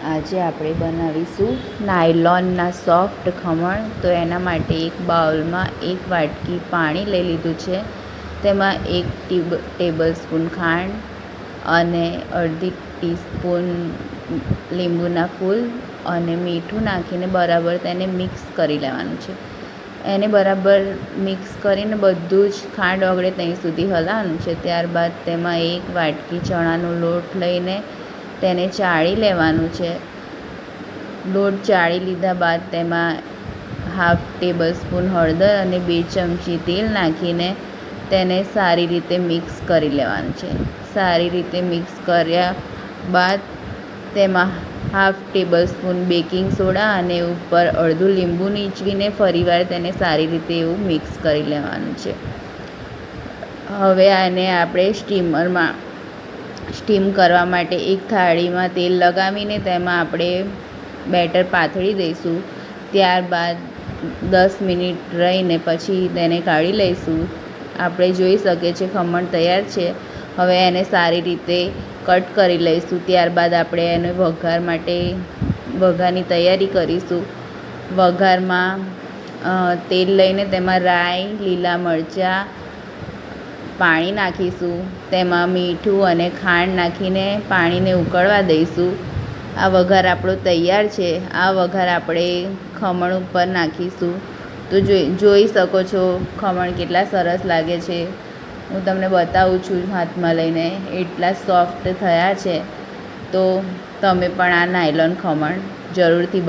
આજે આપણે બનાવીશું નાયલોનના સોફ્ટ ખમણ. તો એના માટે એક બાઉલમાં 1 વાટકી પાણી લઈ લીધું છે. તેમાં 1 ટેબલ સ્પૂન ખાંડ અને અડધી ટીસ્પૂન લીંબુના ફૂલ અને મીઠું નાખીને બરાબર તેને મિક્સ કરી લેવાનું છે. એને બરાબર મિક્સ કરીને બધું જ ખાંડ ઓગળે ત્યાં સુધી હલાવવાનું છે. ત્યારબાદ તેમાં 1 વાટકી ચણાનો લોટ લઈને તેને ચાળી લેવાનું છે. લોટ ચાળી લીધા બાદ તેમાં હાફ ટેબલ સ્પૂન હળદર અને 2 ચમચી તેલ નાખીને તેને સારી રીતે મિક્સ કરી લેવાનું છે. સારી રીતે મિક્સ કર્યા બાદ તેમાં half tablespoon baking soda અને ઉપર અડધું લીંબુ નીચવીને ફરીવાર તેને સારી રીતે એવું મિક્સ કરી લેવાનું છે. હવે આને આપણે સ્ટીમ કરવા માટે એક થાળીમાં તેલ લગાવીને તેમાં આપણે બેટર પાથરી દઈશું. ત્યારબાદ 10 મિનિટ રહીને પછી તેને કાઢી લઈશું. આપણે જોઈ શકીએ છીએ ખમણ તૈયાર છે. હવે એને સારી રીતે કટ કરી લઈશું. ત્યારબાદ આપણે એને વઘારની તૈયારી કરીશું. વઘારમાં તેલ લઈને તેમાં રાઈ, લીલા મરચાં, પાણી નાખીશું. તેમાં મીઠું અને ખાંડ નાખીને પાણીને ઉકળવા દઈશું. આ વઘાર આપણો તૈયાર છે. આ વઘાર આપણે ખમણ ઉપર નાખીશું. તો જોઈ શકો છો ખમણ કેટલા સરસ લાગે છે. હું તમને બતાવું છું હાથમાં લઈને, એટલા સોફ્ટ થયા છે. તો તમે પણ આ નાયલોન ખમણ જરૂરથી